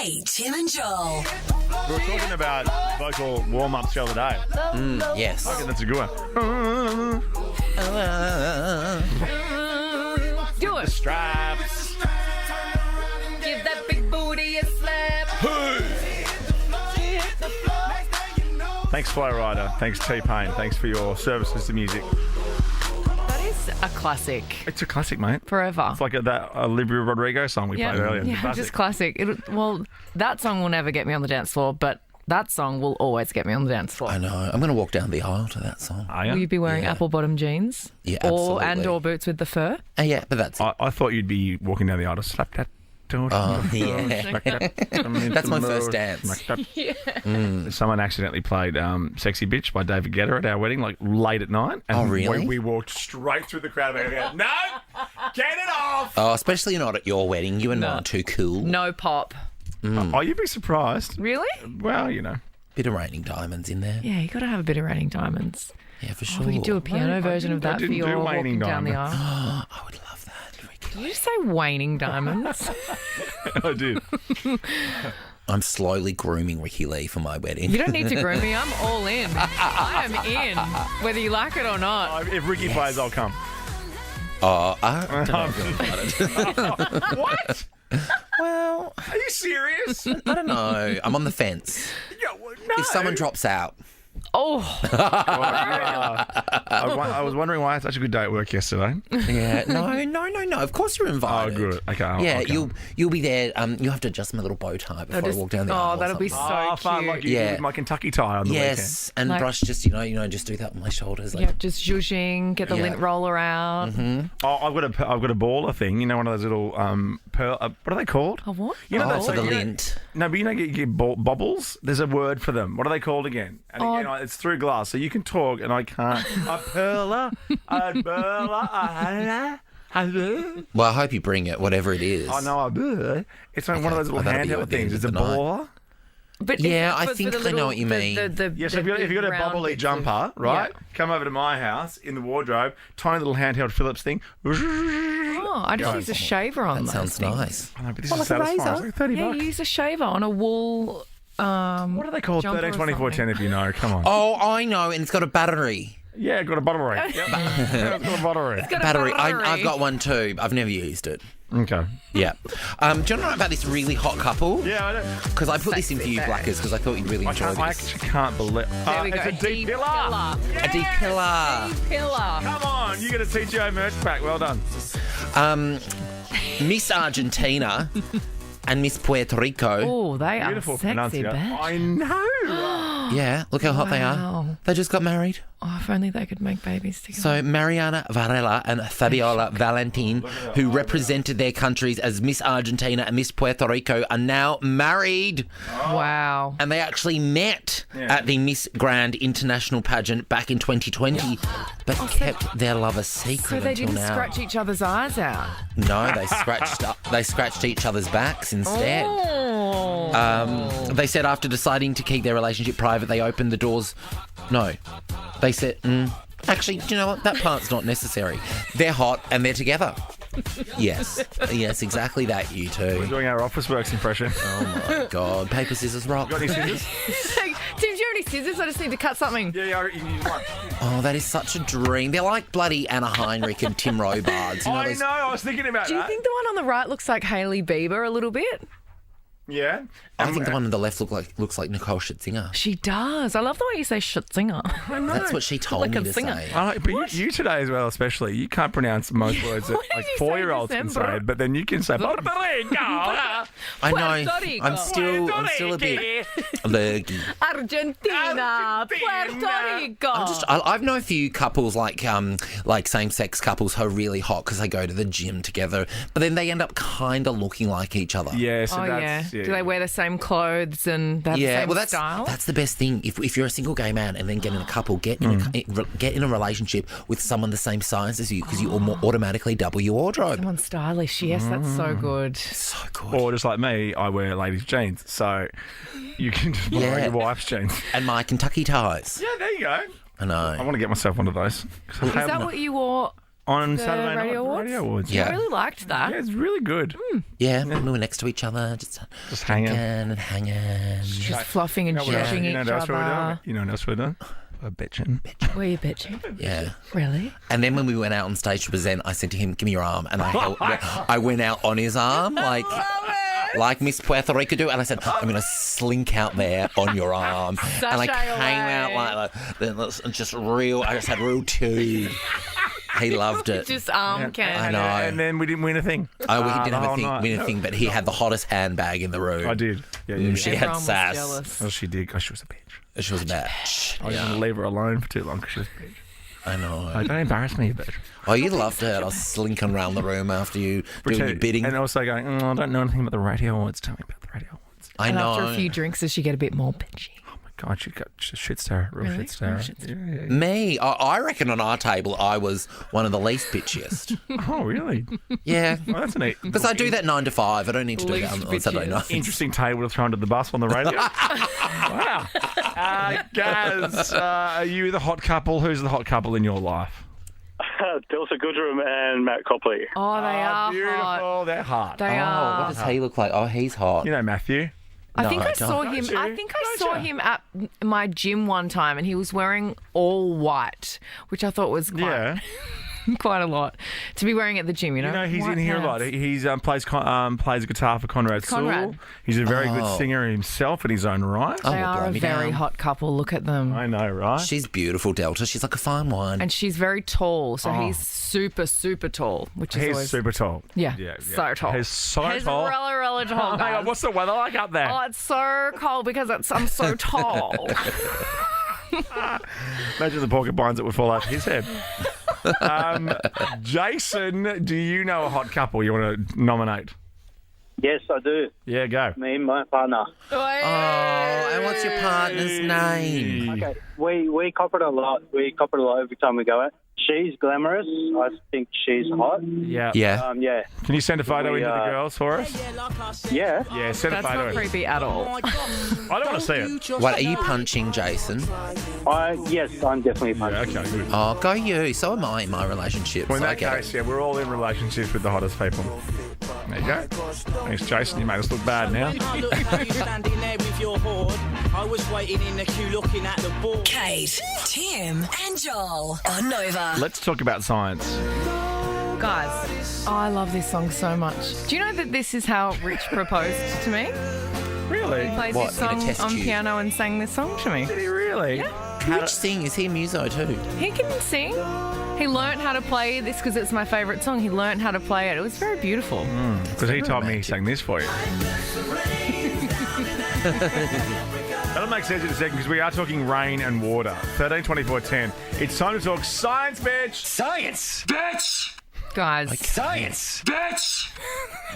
Hey, Tim and Joel. We were talking about vocal warm-ups the other day. Yes. I think that's a good one. Do it. Straps. Give that big booty a slap. Thanks, Flow Rider. Thanks, T-Pain. Thanks for your services to music. That is a classic. It's a classic, mate. Forever. It's like that Olivia Rodrigo song we played earlier. Yeah, Classic. just classic. That song will never get me on the dance floor, but that song will always get me on the dance floor. I know. I'm going to walk down the aisle to that song. Are you? Will you be wearing Yeah. apple-bottom jeans? Yeah, absolutely. Or boots with the fur? Yeah, but that's it. I thought you'd be walking down the aisle to slap that. Oh, yeah. That's my first dance. Someone accidentally played Sexy Bitch by David Guetta at our wedding, like late at night. And Oh, really? We walked straight through the crowd and go, no, get it off. Oh, especially not at your wedding. You and I are too cool. No pop. Oh, you'd be surprised. Really? Well, you know. Bit of Raining Diamonds in there. Yeah, you got to have a bit of Raining Diamonds. Yeah, for Oh, sure. we could do a piano version of that for didn't your do walking Waning down the Diamonds. aisle. I would love that. Ricky. Did you say waning diamonds? I did. I'm slowly grooming Ricky Lee for my wedding. You don't need to groom me. I'm all in. I am in, whether you like it or not. If Ricky plays, I'll come. Oh, I don't know if I feel about it. What? Well, Are you serious? I don't know. I'm on the fence. No. If someone drops out, Oh, I was wondering why I had such a good day at work yesterday. yeah, no. Of course you're Oh, invited. good. Okay. Yeah, I'll you'll be there. You'll have to adjust my little bow tie before I walk down the aisle. oh, or that'll be something. so Oh, fun, cute. like you Yeah. did with my Kentucky tie on the Yes, and Like- brush just just do that with my shoulders. Like, Yeah, just zhuzhing, get the Yeah. lint roller out. weekend. Oh, I've got a baller thing. You know, one of those little pearl. What are they called? A what? You know, oh, that's for the like, lint. No, but you get bobbles. There's a word for them. What are they called again? And Oh. again, it's through glass, so you can talk, and I can't. A perla, a burla, a. Well, I hope you bring it, whatever it is. Oh no, a burla. It's like one of those little that'll be you handheld at the things. end It's a of the night. baller. But Yeah, it's I for think the I know what you mean. Yeah, so if you got a bubbly jumper, right? Come over to my house in the wardrobe, tiny little handheld Phillips thing. Oh, I just use a shaver on That those sounds things. nice. I know, but this Oh, is like a satisfying. razor? It's like $30. Yeah, you use a shaver on a wool. What are they called? jumper or 13, 24, 10 if you know. Come on. Oh, I know, and it's got a battery. Yeah, got a battery. Yep. Yeah, it's got a battery. Got a Battery. battery. I've got one too. I've never used it. Okay. Yeah. Do you want to know about this really hot couple? Yeah, I know. Because I put this in for you, Blackers, because I thought you'd really enjoy I this. actually can't believe. There we go. It's a deep pillar. A deep pillar. Deep pillar. Come on, you get a TGO merch pack. Well done. Miss Argentina and Miss Puerto Rico. Oh, they Beautiful are sexy, pronunciation. bitch. I know. Yeah, look how hot they are. Wow. They just got married. Oh, if only they could make babies together. So Mariana Varela and Fabiola Valentin, who represented their countries as Miss Argentina and Miss Puerto Rico, are now married. Wow. And they actually met at the Miss Grand International pageant back in 2020, but kept their love a secret So they until didn't now. scratch each other's eyes out. No, they scratched each other's backs instead. Oh. They said after deciding to keep their relationship private, they opened the doors. No, they said, actually, do you know what? That part's not necessary. They're hot and they're together. Yes, exactly that. You two. Doing our Office Works impression. Oh my God, paper scissors rock. Got any scissors? Tim, do you have any scissors? I just need to cut something. Yeah, you need one. Oh, that is such a dream. They're like bloody Anna Heinrich and Tim Robards. You know, I those- know. I was thinking about Do you that. think the one on the right looks like Hailey Bieber a little bit? Yeah. I think the one on the left looks like Nicole Scherzinger. She does. I love the way you say Schutzinger. That's what she told Like me a to singer. say. But you today as well, especially. You can't pronounce most words that What did like you say 4-year-olds can December? say, but then you can say Puerto Rico. I know. Puerto Rico. I'm still a bit allergic. Argentina, Puerto Rico. I've known a few couples like same-sex couples who are really hot because they go to the gym together, but then they end up kind of looking like each other. Yeah, so Oh, yeah. that's... Do they wear the same clothes and they have the same well, style? that's the best thing. If you're a single gay man and then get in a couple, get in a relationship with someone the same size as you, because you automatically double your wardrobe. Someone stylish. Yes, that's so good. So good. Or just like me, I wear ladies' jeans, so you can just borrow Yeah. your wife's jeans. And my Kentucky ties. Yeah, there you go. I know. I want to get myself one of those. Is that what you wore on Saturday night. Radio Awards? Radio Awards. Yeah. I really liked that. Yeah, it's really good. Yeah, we were next to each other, just hanging. and hanging. Just fluffing and You know what else- judging you know each what else we're doing? other. You know what else we're doing? We're bitching. Were you bitching? Yeah. Really? And then when we went out on stage to present, I said to him, "Give me your arm," and I went out on his arm like Miss Puerto Rico do, and I said, "I'm going to slink out there on your arm," and I Sashay came away. out like that, just real. I just had real tune. He loved it. Just arm can. I know. And then we didn't win a thing. Oh, we didn't the have a whole thing, night. win a thing, but he had the hottest handbag in the room. I did. Yeah, She yeah. had Everyone was sass. jealous. Well, she did because she was a bitch. She was a bitch. I was going to leave her alone for too long because she was a bitch. I know. Don't embarrass me, bitch. Oh, you loved it. I was slinking around the room after you doing your bidding. And also going, I don't know anything about the radio awards. Tell me about the radio awards. I And know. after a few drinks, does she get a bit more bitchy? Oh my God, she got shit stare. Real Really? shit stare. Real shit stare. Yeah. Me, I reckon on our table I was one of the least bitchiest. Oh, really? Yeah. Well, that's an Because I do that 9 to 5. I don't need to do that Least on Saturday bitchiest. night. interesting table to throw under the bus on the radio. Wow. Gaz, are you the hot couple? Who's the hot couple in your life? Delta Goodrum and Matt Copley. Oh, they are beautiful. hot. They're hot. They Oh, are. what does he look like? Oh, he's hot. You know Matthew. I No, think I I saw don't. him. Don't you? I think I Don't saw you? him at my gym one time, and he was wearing all white, which I thought was Yeah. quite a lot to be wearing at the gym. You know, You know, he's White in here a lot. pants. He's plays guitar for Conrad Conrad. Sewell. He's a very good Oh. singer himself in his own right. Oh, They well, are blow a me very down. hot couple. Look at them. I know, right? She's beautiful, Delta. She's like a fine wine. And she's very tall, so he's super, super tall, which is He's always super tall. yeah, so tall. He's so He's tall. really tall. Oh my God, guys. what's the weather like up there? Oh, it's so cold because I'm so tall. Imagine the porcupines that would fall off his head. Jason, do you know a hot couple you want to nominate? Yes, I do. Yeah, go. Me and my partner. Oh, and what's your partner's name? Okay, we cop it a lot. We cop it a lot every time we go out. She's glamorous. I think she's hot. Yeah. Yeah. Yeah. Can you send a photo We, into the girls for us? Yeah. Yeah, send a That's photo not in. creepy at all. I don't want to see it. What, are you punching Jason? Yes, I'm definitely Yeah, punching. okay, good. Oh, go you. So am I in my relationships. Well, in I that get case, it. yeah, we're all in relationships with the hottest people. There you go. Thanks, Jason. You made us look bad now. Look, you standing there with your hoard. I was waiting in the queue looking at the board. Kate, Tim, and Joel on Nova. Let's talk about science. Guys, I love this song so much. Do you know that this is how Rich proposed to me? Really? He played What, this in a song test on tube? piano and sang this song to me. Did he really? Rich sing. Is he a muso too? He can sing. He learnt how to play this because it's my favourite song. He learnt how to play it. It was very beautiful. Because he told me he sang this for you. That'll make sense in a second because we are talking rain and water. 13, 24, 10. It's time to talk science, bitch. Science, bitch! Guys, Science, bitch!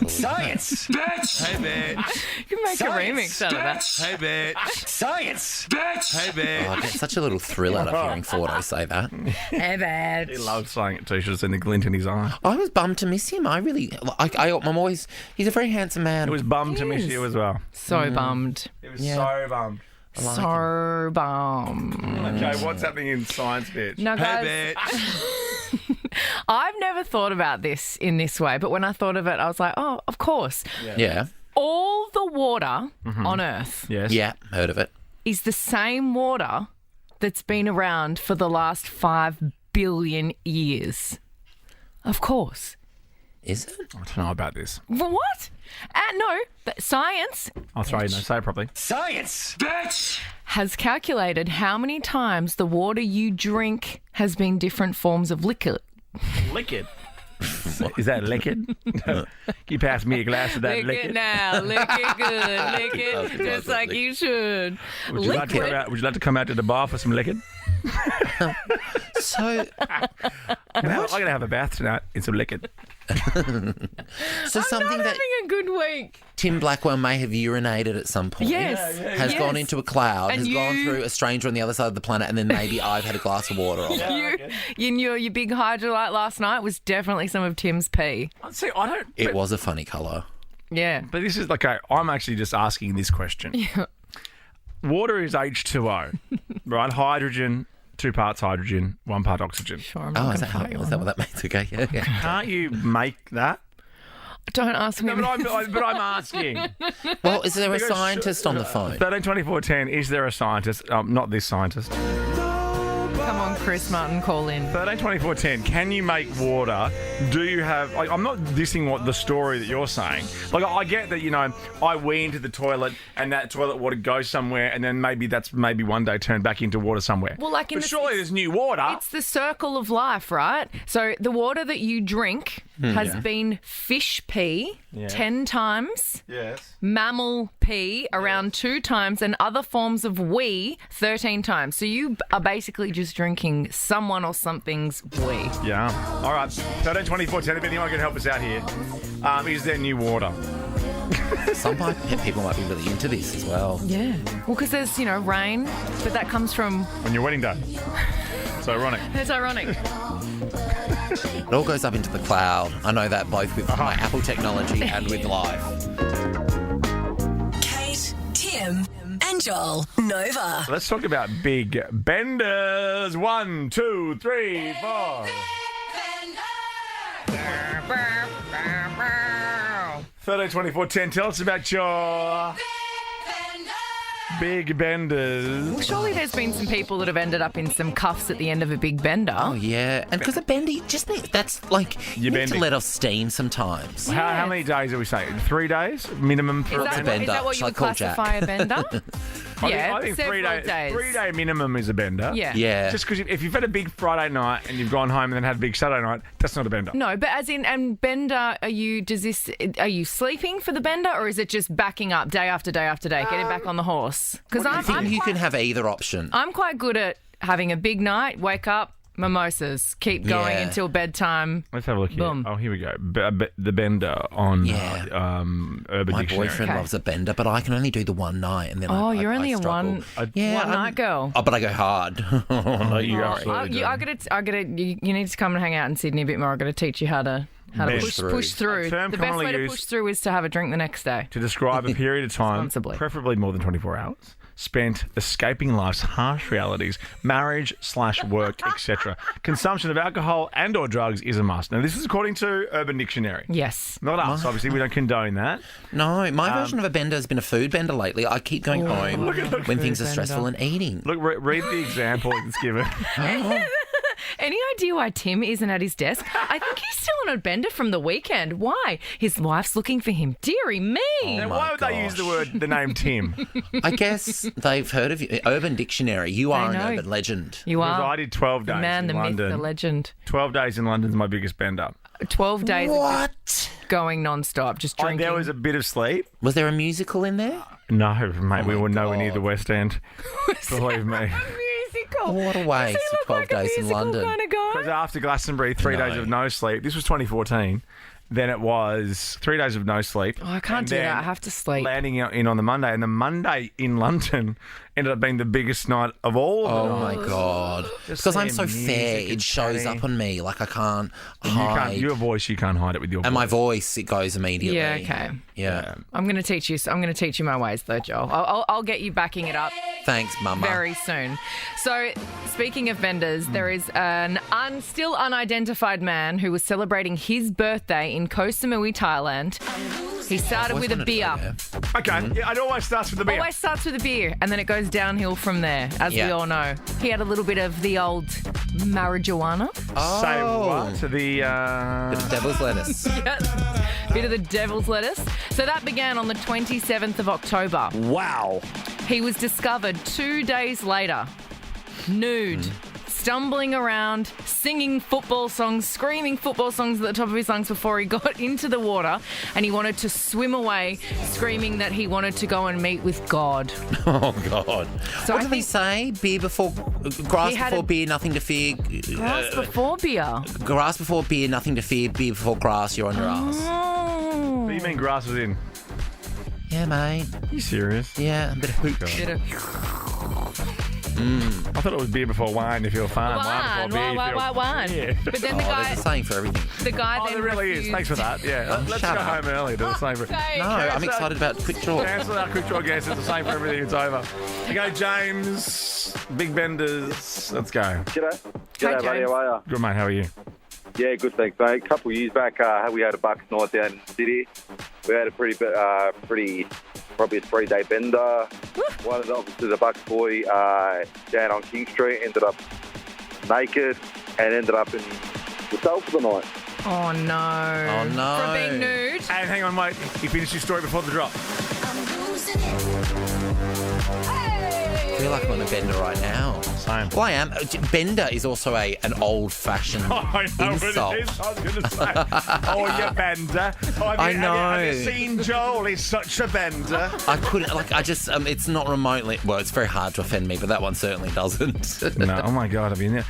Science, bitch! Hey, bitch! you can make a remix out of that. Hey, bitch! Science, bitch! Hey, bitch! Oh, I get such a little thrill out of hearing Fordo say that. He loves saying it too. Should have seen the glint in his eye. I was bummed to miss him. I'm always, he's a very handsome man. It was bummed to miss you as well. So bummed. It was Yeah. so bummed. So bummed. Okay, what's happening in science, bitch? Now, guys, Hey, bitch! I've never thought about this in this way, but when I thought of it, I was like, oh, of course. Yeah. All the water on Earth Yes. Yeah, heard of it. is the same water that's been around for the last 5 billion years. Of course. Is it? I don't know about this. What? No, science I'll throw you. No, say it properly. Science, bitch! has calculated how many times the water you drink has been different forms of liquor. Liquid. Is that liquid? Can you pass me a glass of that Lick liquid? it now, lick it good, lick it just like you should. Would you like to come out? Would you like to come out to the bar for some liquid? So, I'm gonna have a bath tonight in some liquid. so something Not that having a good week. Tim Blackwell may have urinated at some point. Yes. Has yes. gone into a cloud, And has gone through a stranger on the other side of the planet, and then maybe I've had a glass of water on it. You knew your big hydrolite last night was definitely some of Tim's pee. See, I don't. It was a funny colour. Yeah. But this is like I'm actually just asking this question. Water is H2O, right? Hydrogen 2 parts hydrogen, 1 part oxygen. Sure, I'm Oh, not is going to fight you that on what that means? Okay, yeah. Can't you make that? Don't ask me. No, but I'm asking. Well, is there a scientist on the phone? 13 24 10, is there a scientist? Not this scientist. Come on, Chris Martin, call in. 13 24 10, can you make water? Do you have... Like, I'm not dissing what the story that you're saying. Like, I get that, I wee into the toilet and that toilet water goes somewhere and then that's one day turned back into water somewhere. Well, like but surely there's new water. It's the circle of life, right? So the water that you drink has been fish pee 10 times, Yes. mammal pee around 2 times, and other forms of wee 13 times. So you are basically just drinking someone or something's wee. Yeah. All right. 13 24 10, if anyone can help us out here. Is there new water? Some people might be really into this as well. Yeah. Well, because there's, rain, but that comes from... On your wedding day. It's ironic. It's ironic. It all goes up into the cloud. I know that both with my Apple technology and with life. Kate, Tim, and Joel. Nova. Let's talk about big benders. 1, 2, 3, 4. 13 24 10. Tell us about your big benders. Well, surely there's been some people that have ended up in some cuffs at the end of a big bender. Oh, yeah. And because a bendy, that's like, you need to let off steam sometimes. How many days are we saying? 3 days minimum for Is a that, bender? is that what you Shall I would call Jack? classify a bender? I think 3 several days. 3 day minimum is a bender. Yeah. Yeah. Just because if you've had a big Friday night and you've gone home and then had a big Saturday night, that's not a bender. No, but as in, and bender, are you sleeping for the bender, or is it just backing up day after day after day, getting back on the horse? Because I think you can have either option. I'm quite good at having a big night, wake up, mimosas, keep going Yeah. until bedtime. Let's have a look here. Boom. Oh, here we go. The bender on Urban My Dictionary. boyfriend Okay. loves a bender, but I can only do the one night, and then Oh, I you're only a struggle. one I'm- night girl. Oh, but I go hard. No, you You need to come and hang out in Sydney a bit more. I got to teach you how to Bench push through. through. A term The best commonly way to used- push through is to have a drink the next day. To describe a period of time, Responsibly. preferably more than 24 hours, spent escaping life's harsh realities, marriage/work, etc. Consumption of alcohol and or drugs is a must. Now, this is according to Urban Dictionary. Yes. Not us, obviously. We don't condone that. No, my version of a bender has been a food bender lately. I keep going home when things are Food stressful and eating. Look, read the example it's given. Any idea why Tim isn't at his desk? I think he's still on a bender from the weekend. Why? His wife's looking for him. Deary me. Now, my why would they use the name Tim? I guess they've heard of you. Urban Dictionary. You are an know. urban legend. You Because are I did 12 the days man, in the myth, London. the legend. 12 days in London's my biggest bender. 12 days of What? just going non-stop, just drinking. There was a bit of sleep. Was there a musical in there? No, mate, we my were nowhere near God. the West End. Believe me. Musical. What a waste Does he of look 12 like a days in musical London. kind of guy? Because after Glastonbury, 3 days No. of no sleep. This was 2014. Then it was 3 days of no sleep. Oh, I can't And do that. then I have to sleep. Landing in on the Monday. And the Monday in London ended up being the biggest night of all of Oh them. my God. Just Because I'm seeing so music fair, and it shows chatting. up on me. Like I can't You hide. can't, your voice, you can't hide it with your voice. And my voice, it goes immediately. Yeah, okay. Yeah. I'm going to teach you. I'm going to teach you my ways, though, Joel. I'll get you backing it up Thanks, Mama. very soon. So, speaking of vendors, there is an still unidentified man who was celebrating his birthday in Koh Samui, Thailand. He started with a beer. Okay, yeah, it always starts with the beer. Always starts with a beer, and then it goes downhill from there, as we Yeah. all know. He had a little bit of the old marijuana. Say what to the... Bit of devil's lettuce. Bit of the devil's lettuce. So that began on the 27th of October. Wow. He was discovered 2 days later, nude, stumbling around, singing football songs, screaming football songs at the top of his lungs before he got into the water, and he wanted to swim away, screaming that he wanted to go and meet with God. Oh, God. So What I did he think say? Beer before... Grass He had before a- beer, nothing to fear. grass before beer. Grass before beer, nothing to fear. Beer before grass, you're on your ass. Oh. What do you mean grass was in? Yeah, mate. Are you serious? Yeah, a bit of hooch. Bit of- I thought it was beer before wine if you're fine. Wine, before beer if you're... wine. Yeah. But then the There's a saying for everything. guy Oh, then there really is. refused. Thanks for that. Yeah. Let's go shut up. home early. Do the same for... Okay. No, I'm excited about quick draw. Cancel our quick draw guess. It's the same for everything. It's over. Okay, James. Big Benders. Let's go. G'day. Hi, G'day, buddy. James. How are you? Good, mate. How are you? Yeah, good, thanks, mate. A couple of years back, we had a Bucks night down in the city. We had a probably a 3-day bender. One of the officers, a Bucks boy, down on King Street, ended up naked and ended up in the cell for the night. Oh, no. Oh, no. For being nude. And hang on, mate. You finished your story before the drop. I feel like I'm on a bender right now. Same. Well, I am. Bender is also an old-fashioned I know insult. what it is. I was going to say, oh, you bender. I know. Have you seen Joel? He's such a bender. I couldn't, it's not remotely, well, it's very hard to offend me, but that one certainly doesn't. No, oh my God, Bender.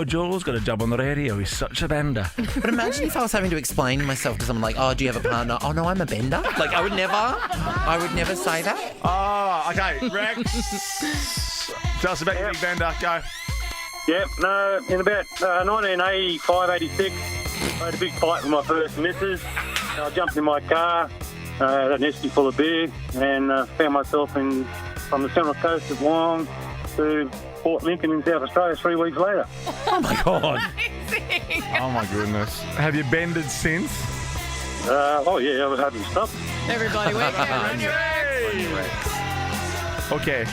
Joel's got a job on the radio. He's such a bender. But imagine if I was having to explain myself to someone like, oh, do you have a partner? Oh, no, I'm a bender. Like, I would never say that. Oh, okay, Rex. Tell us about your big bender. Go. Yep, no, in about 1985, 86, I had a big fight with my first missus. I jumped in my car, had an esky full of beer, and found myself from the central coast of Wyong to Port Lincoln in South Australia 3 weeks later. Oh my God. Oh my goodness. Have you bended since? Oh yeah, I was having to stop. Everybody, wake up. Run your Okay.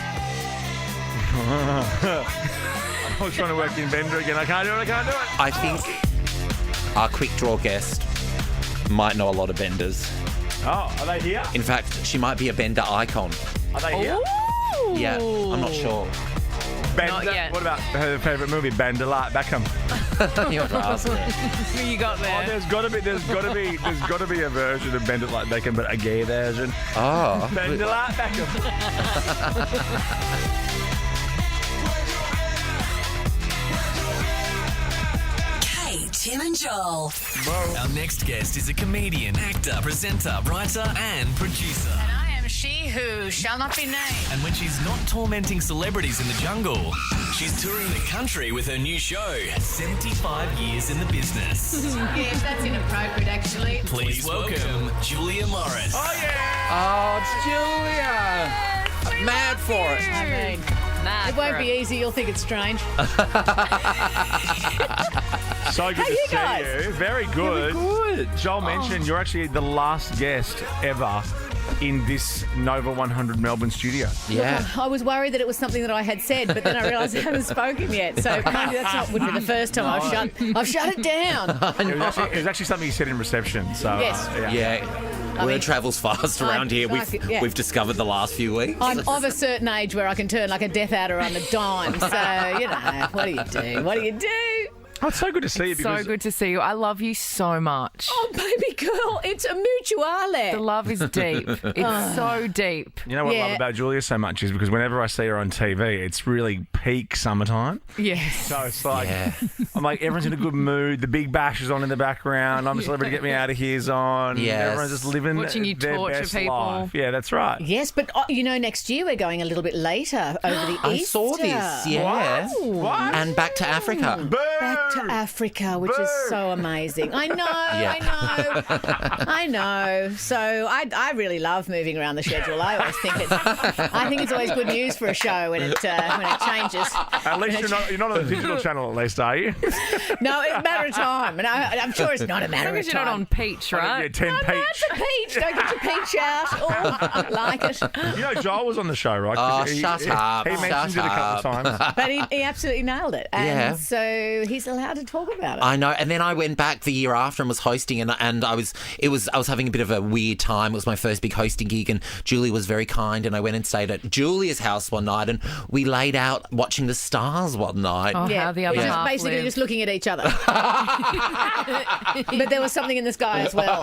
I was trying to work in bender again. I can't do it. I think our quick draw guest might know a lot of benders. Oh, are they here? In fact, she might be a bender icon. Are they here? Ooh. Yeah, I'm not sure. Bender. Not yet. What about her favourite movie, Bender like Beckham? You're asking it. Who you got Oh, there? there's got to be a version of Bender like Beckham, but a gay version. Oh. Bender like Beckham. Kate, Tim and Joel. Our next guest is a comedian, actor, presenter, writer, and producer. And I am she who shall not be named. And when she's not tormenting celebrities in the jungle, she's touring the country with her new show, 75 Years in the Business. Yes, that's inappropriate, actually. Please welcome Julia Morris. Oh, yeah. Oh, it's Julia. Mad for it. I mean, Mad it won't for be easy. You'll think it's strange. So good How to you see guys? you. Very good. Good. Joel mentioned you're actually the last guest ever in this Nova 100 Melbourne studio. Yeah. I was worried that it was something that I had said, but then I realised I haven't spoken yit. So maybe that's not would be the first time I've shut it down. It was actually something you said in reception. So Yes. Yeah. Word travels fast around here. We've discovered the last few weeks. I'm of a certain age where I can turn like a Death Adder on a dime. So, you know, what do you do? What do you do? Oh, it's so good to see you. So Because good to see you. I love you so much. Oh, baby girl, it's a mutuale. The love is deep. It's so deep. You know what I love Yeah. about Julia so much is because whenever I see her on TV, it's really peak summertime. Yes. So it's like, Yeah. I'm like, everyone's in a good mood. The Big Bash is on in the background. I'm a celebrity, get me out of here's on. Yes. Everyone's just living Watching you their torture best people. life. Yeah, that's right. Yes, but you know, next year we're going a little bit later over the I Easter. saw this. Yeah. What? And back to Africa. Boom! Back to Africa, which is so amazing. I know, Yeah. I know. So I really love moving around the schedule. I think it's always good news for a show when it changes. At least you're not on the digital channel, at least, are you? No, it's a matter of time, and I'm sure it's not a matter As of long as you're time. not on Peach, right? Yeah, 10 No, peach. it's a peach. Don't get your peach out. Oh, I like it. You know, Joel was on the show, right? Oh, 'Cause shut up. He mentioned Shut it a couple up. of times. But he absolutely nailed it. And Yeah. so he's allowed to talk about it. I know, and then I went back the year after and was hosting, and I was having a bit of a weird time. It was my first big hosting gig, and Julie was very kind, and I went and stayed at Julia's house one night, and we laid out watching the stars one night. Oh, how the other Just half basically lived. just looking at each other. But there was something in the sky as well.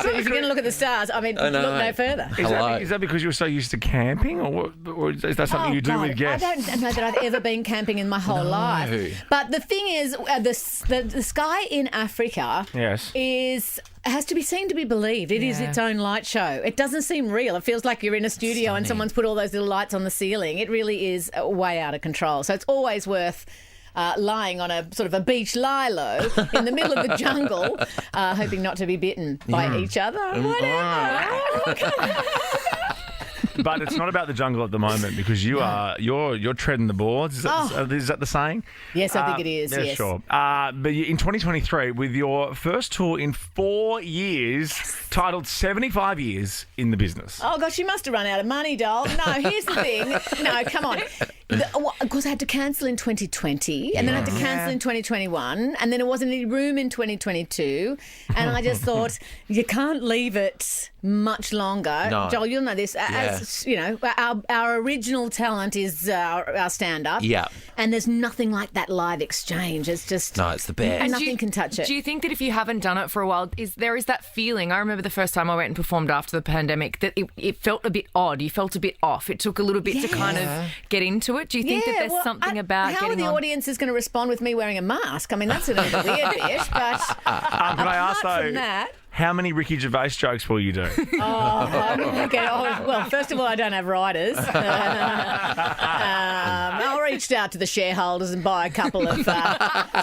So if you're going to look at the stars, I mean, know. look no further. Is that because you were so used to camping, or is that something you do God, with guests? I don't know that I've ever been camping in my whole life. But the thing is, the sky in Africa Yes. has to be seen to be believed. It is its own light show. It doesn't seem real. It feels like you're in a studio and someone's put all those little lights on the ceiling. It really is way out of control. So it's always worth lying on a sort of a beach lie-low in the middle of the jungle, hoping not to be bitten by each other. Whatever. But it's not about the jungle at the moment because you're treading the boards. Is that the saying? Yes, I think it is. Yeah, yes. sure. But in 2023, with your first tour in 4 years, titled 75 Years in the Business. Oh, gosh, you must have run out of money, doll. No, here's the thing. No, come on. Of course, I had to cancel in 2020 and then I had to cancel in 2021 and then there wasn't any room in 2022 and I just thought, you can't leave it much longer. No. Joel, you'll know this. As you know, our original talent is our stand-up. Yeah. And there's nothing like that live exchange. It's just... No, it's the best. And nothing can touch it. Do you think that if you haven't done it for a while, there is that feeling? I remember the first time I went and performed after the pandemic that it felt a bit odd. You felt a bit off. It took a little bit to kind of get into it. Do you think that there's something about how getting the on? audience is going to respond with me wearing a mask? I mean, that's a little bit weird, bit, but Can I ask apart from though? that... How many Ricky Gervais jokes will you do? Okay. Well, first of all, I don't have writers. I reached out to the shareholders and buy a couple of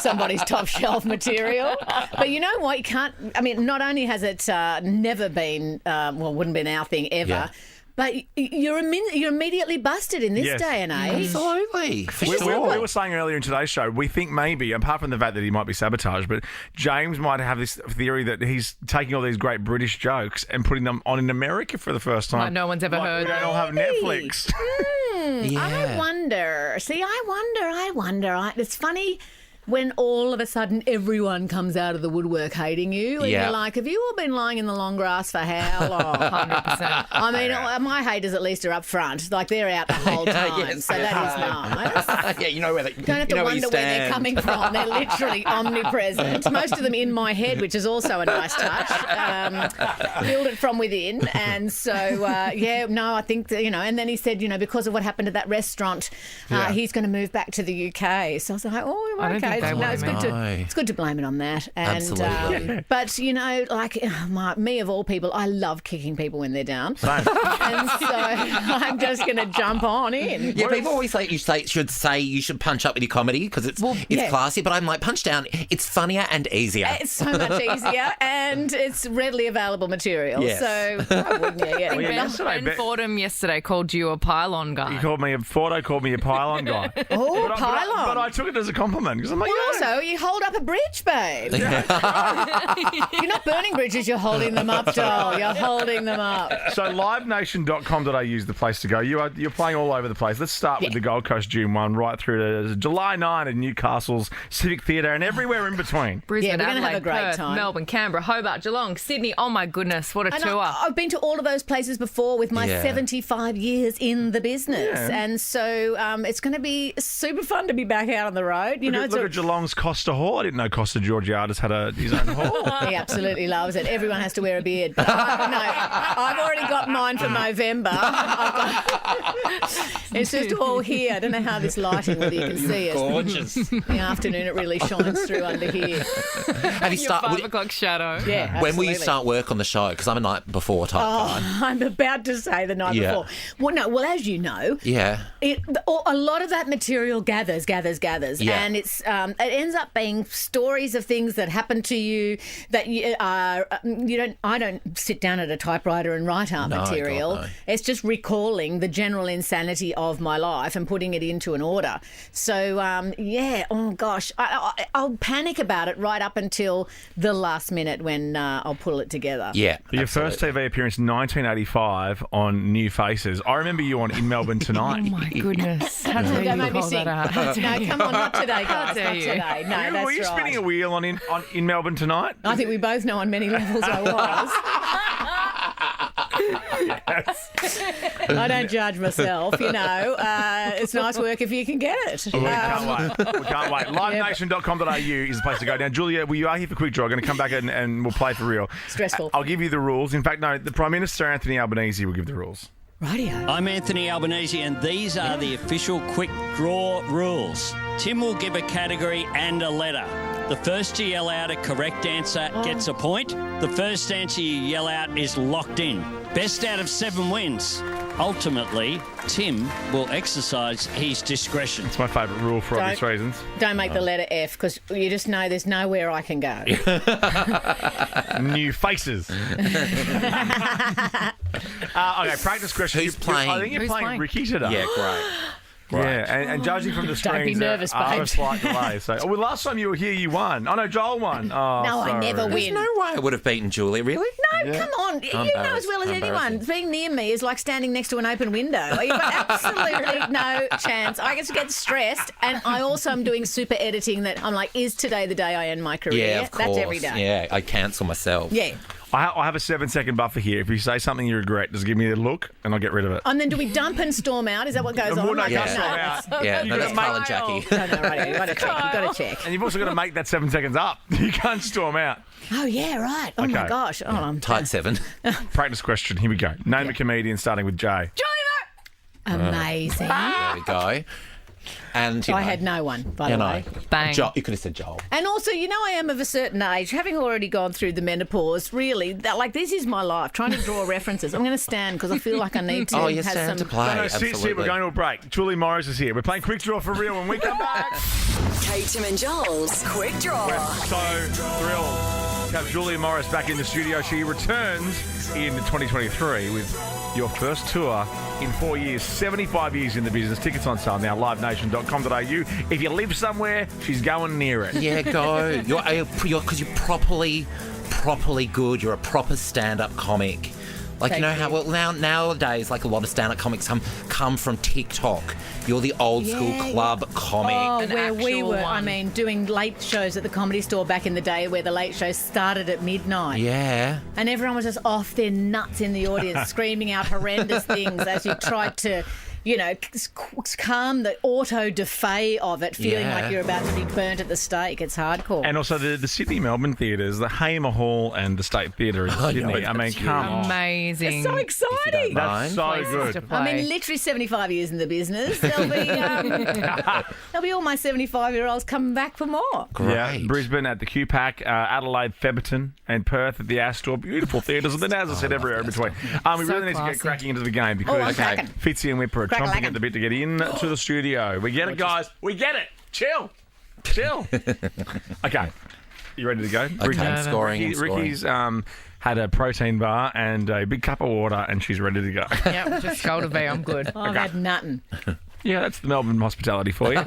somebody's top shelf material. But you know what? You can't. I mean, not only has it never been, wouldn't been our thing ever. But you're immediately busted in this day and age. Absolutely. We were saying earlier in today's show, we think maybe, apart from the fact that he might be sabotaged, but James might have this theory that he's taking all these great British jokes and putting them on in America for the first time. Like no one's ever heard. We don't all have Netflix. I wonder. See, I wonder. It's funny when all of a sudden everyone comes out of the woodwork hating you and you're like, have you all been lying in the long grass for how long? 100%. I mean, my haters at least are up front. Like, they're out the whole time. So that is nice. Yeah, you know where they Don't have to wonder where they're coming from. They're literally omnipresent. Most of them in my head, which is also a nice touch. Build it from within. And so, I think that, and then he said, because of what happened at that restaurant, he's going to move back to the UK. So I was like, okay. It's good to blame it on that. And, absolutely. But, me of all people, I love kicking people when they're down. Same. And so I'm just going to jump on in. Yeah, people always say you should punch up with your comedy because it's classy, but I'm like, punch down. It's funnier and easier. It's so much easier and it's readily available material. Yes. So why wouldn't you? Yeah. Ben Fordham yesterday called you a pylon guy. Fordo called me a pylon guy. Oh, pylon. But I took it as a compliment because I'm like, also, you hold up a bridge, babe. You're not burning bridges, you're holding them up, doll. You're holding them up. So livenation.com.au is the place to go. You're playing all over the place. Let's start with the Gold Coast June 1 right through to July 9 at Newcastle's Civic Theatre and everywhere in between. Brisbane, we're going to have a Adelaide, great Perth, time. Melbourne, Canberra, Hobart, Geelong, Sydney. Oh my goodness, what a tour. I've been to all of those places before with my 75 years in the business. Yeah. And so it's going to be super fun to be back out on the road. Look at Geelong's Costa Hall. I didn't know Costa Georgiades had his own hall. He absolutely loves it. Everyone has to wear a beard. But I've already got mine for November. It's just all here. I don't know how this lighting, whether you can see it. Gorgeous. In the afternoon, it really shines through under here. Have you Your 5 o'clock shadow. Yeah, absolutely. When will you start work on the show? Because I'm a night before type guy. I'm about to say the night before. Well, as you know, a lot of that material gathers, and it's it ends up being stories of things that happen to you that I don't sit down at a typewriter and write out material. God, no. It's just recalling the general insanity of my life and putting it into an order. So oh gosh, I'll panic about it right up until the last minute when I'll pull it together. Yeah, your first TV appearance in 1985 on New Faces. I remember you on In Melbourne Tonight. Oh my goodness. How dare Don't you make me call sing. that out? No, come on, not today, guys. Not you? today. No, that's Were you right. spinning a wheel on In Melbourne Tonight? I think we both know on many levels I was. I don't judge myself, It's nice work if you can get it. We can't wait. Livenation.com.au is the place to go. Now, Julia, you are here for Quick Draw. I'm going to come back and we'll play for real. Stressful. I'll give you the rules. In fact, no, the Prime Minister, Anthony Albanese, will give the rules. Radio. I'm Anthony Albanese, and these are the official quick draw rules. Tim will give a category and a letter. The first to yell out a correct answer gets a point. The first answer you yell out is locked in. Best out of 7 wins. Ultimately, Tim will exercise his discretion. It's my favourite rule for obvious reasons. Don't make the letter F, because you just know there's nowhere I can go. New faces. Okay, practice question. Who's playing? I think you're playing Ricky today. Yeah, great. Yeah, and judging from the Don't be screens, nervous, there are a babe. slight delay. So, last time you were here, you won. Oh no, Joel won. Oh, No, I sorry. never There's win. no way I would have beaten Julie, really? No, come on. You know as well as anyone, Embarrassing. being near me is like standing next to an open window. You've got absolutely no chance. I just get stressed, and I also am doing super editing that I'm like, is today the day I end my career? Yeah, of course. That's every day. Yeah, I cancel myself. Yeah. I have a 7-second buffer here. If you say something you regret, just give me a look, and I'll get rid of it. And then do we dump and storm out? Is that what goes No, on? no, Like, don't no, storm that's- out. Yeah, no, that's Carl and Jackie. No, right. You've got to check. You've got to check. And you've also got to make that 7 seconds up. You can't storm out. Oh, yeah, right. Oh, my Okay. gosh. Oh, I'm Tight 7. Practice question. Here we go. Name a comedian starting with J. amazing. There we go. And you I know, had no one, by you the know, way. Bang. Joel, you could have said Joel. And also, you know, I am of a certain age, having already gone through the menopause, really, this is my life, trying to draw references. I'm going to stand because I feel like I need to Oh, you have stand some... to play. No, sit, Absolutely. we're going to a break. Julie Morris is here. We're playing Quick Draw for real when we come back. Kate, Tim and Joel's Quick Draw. So thrilled to have Julia Morris back in the studio. She returns in 2023 with your first tour in 4 years, 75 years in the business. Tickets on sale now, livenation.com.au. If you live somewhere, she's going near it. Yeah, go. Because you're properly good. You're a proper stand-up comic. Like, Thank you know how, you. well, nowadays, like a lot of stand-up comics come from TikTok. You're the old school club comic. Oh, An where we actual were, one. I mean, doing late shows at the Comedy Store back in the day where the late show started at midnight. Yeah. And everyone was just off their nuts in the audience, screaming out horrendous things as you tried to, you know, calm the auto-defay of it, feeling Yeah. like you're about to be burnt at the stake. It's hardcore. And also the Sydney Melbourne theatres, the Hamer Hall and the State Theatre in Sydney. I mean, come on. Amazing. it's so exciting. That's so Places to good. play. I mean, literally 75 years in the business. There'll be all my 75-year-olds coming back for more. Yeah, Great. Brisbane at the QPAC, Adelaide, Theberton, and Perth at the Astor. Beautiful theatres. And then, as I said, everywhere in between. We So really need to classy. get cracking into the game I'm because cracking. Fitzy and Whipper are chomping Crack-a-lackin'. at the bit to get in to the studio. We get it, guys. We get it. Chill. Okay. You ready to go? Okay, I'm scoring. Ricky's had a protein bar and a big cup of water, and she's ready to go. Yep, just Golda V, I'm good. I've had nothing. Yeah, that's the Melbourne hospitality for you.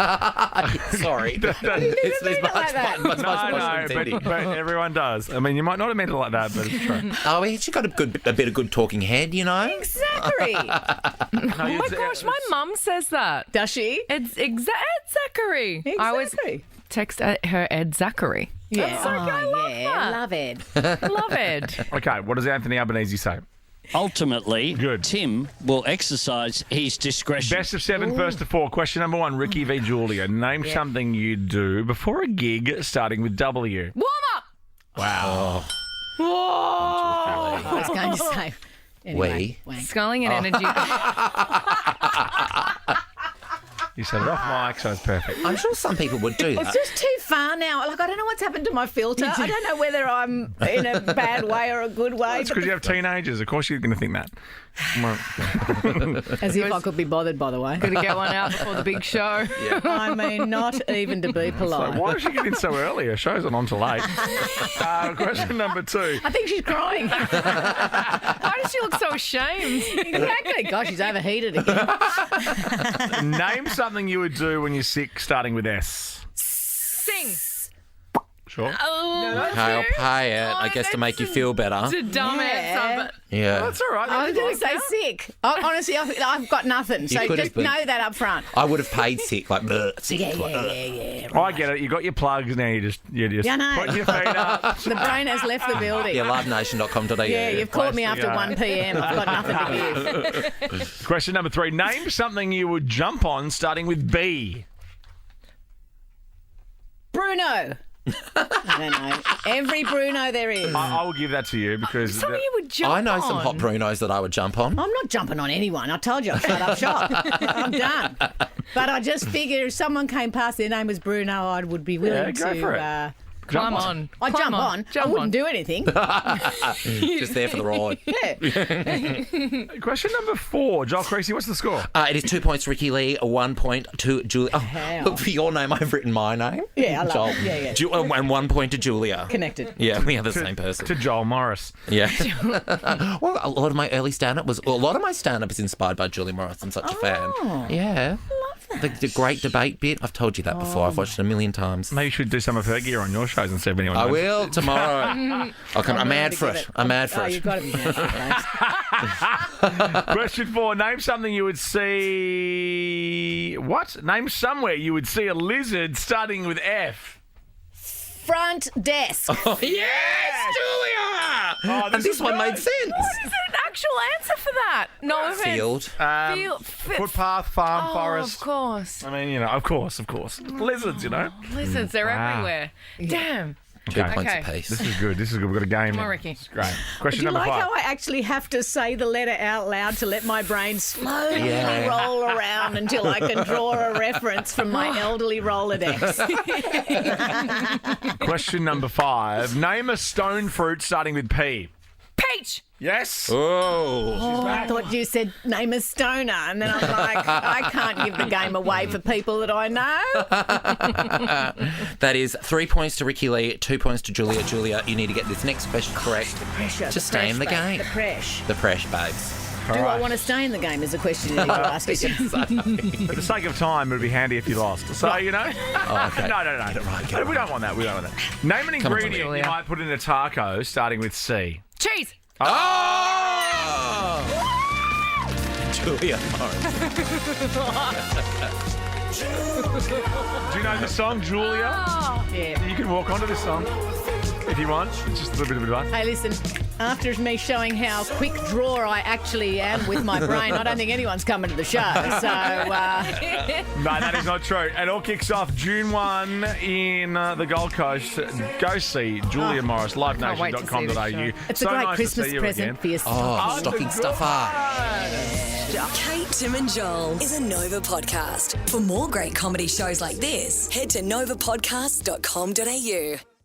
Sorry. There's it much, like that. much, much, No, much intending. but everyone does. I mean, you might not have meant it like that, but it's true. Oh, she got a bit of good talking head, you know. Exactly. Oh my gosh, my mum says that. Does she? It's Ed Zachary. I always Exactly. text her Ed Zachary. Yeah. That's so good. I love that. Love it. I love Ed. Okay, what does Anthony Albanese say? Ultimately, Good. Tim will exercise his discretion. Best of 7, first to 4. Question number 1, Ricky v. Julia. Name something you do before a gig starting with W. Warm up. Wow. I was going to say. Anyway, wank. Sculling and energy. You said it off mic, so it's perfect. I'm sure some people would do It's that. just too far now. Like, I don't know what's happened to my filter. I don't know whether I'm in a bad way or a good way. It's because you have teenagers. Of course you're going to think that. As if I could be bothered, by the way. Got to get one out before the big show. I mean, not even to be polite. Why does she get in so early? Her show's on till late. Question number 2. I think she's crying. Why does she look so ashamed? Exactly. Gosh, she's overheated again. Name something you would do when you're sick starting with S. Sing. Sure. Oh, Okay, I'll pay it, I guess, to make you feel better. it's a dumb answer, Yeah. That's all right. I was going to say sick. Honestly, I've got nothing. So could just have been. know that up front. I would have paid sick, like, sick. Yeah. I get it. You got your plugs now. You just Yeah, I know. put your feet up. The brain has left the building. Yeah, livenation.com.au. Yeah, you've called me Place to after go. 1 p.m. I've got nothing to give. Question number 3. Name something you would jump on starting with B. Bruno. I don't know. Every Bruno there is. I will give that to you because Some of you would jump I know some on. hot Brunos that I would jump on. I'm not jumping on anyone. I told you I'll shut up shop. I'm done. But I just figure if someone came past, their name was Bruno, I would be willing go for it. to... Climb on. I'd jump on. I wouldn't do anything. Just there for the ride. Yeah. Question number 4. Joel Quickie, what's the score? It is 2 points to Ricky Lee, 1 point to Julia. Oh, How? look, for your name, I've written my name. Yeah, I love Joel. it. Yeah. And 1 point to Julia. Connected. Yeah, we are the same person. To Joel Morris. Yeah. Well, a lot of my early stand-up is inspired by Julia Morris. I'm such a fan. Yeah. The great debate bit. I've told you that before. I've watched it a million times. Maybe you should do some of her gear on your shows and see if anyone I knows. will tomorrow. I'm mad for it. I'm mad for Oh, it. you've got to be mad for it. Question 4. Name something you would see... What? Name somewhere you would see a lizard starting with F. Front desk. Oh, yes, Julia! Oh, and this one made sense. Is there an actual answer for that? No offense. Field. Footpath, farm, forest. Of course. I mean, of course. Lizards, Lizards, they're Wow. everywhere. Damn. 2 points Okay. apiece. This is good. We've got a game. Come on, now. Ricky. It's great. Do Question you number like 5. how I actually have to say the letter out loud to let my brain slowly roll around until I can draw a reference from my elderly Rolodex? Question number 5. Name a stone fruit starting with P. Peach. Yes. Oh. I thought you said name a stoner, and then I'm like, I can't give the game away for people that I know. That is 3 points to Ricky Lee, 2 points to Julia. Julia, you need to get this next question correct Pressure. to stay in the game. The pressure. The pressure, babes. Do I want to stay in the game is a question you need to ask yourself. For the sake of time, it would be handy if you lost. So, Oh, okay. No. Get it right. We don't want that. Name an Come on, ingredient you might put in a taco starting with C. Cheese. Oh! Julia Do you know the song, Julia? Yeah. You can walk onto this song if you want. It's just a little bit of advice. Hey, listen, after me showing how quick drawer I actually am with my brain, I don't think anyone's coming to the show. So, No, that is not true. It all kicks off June 1 in the Gold Coast. Go see Julia Morris, livenation.com.au. it's a great nice Christmas to see you present again. for your Oh, stocking stuffer. Kate, Tim and Joel is a Nova podcast. For more great comedy shows like this, head to novapodcast.com.au.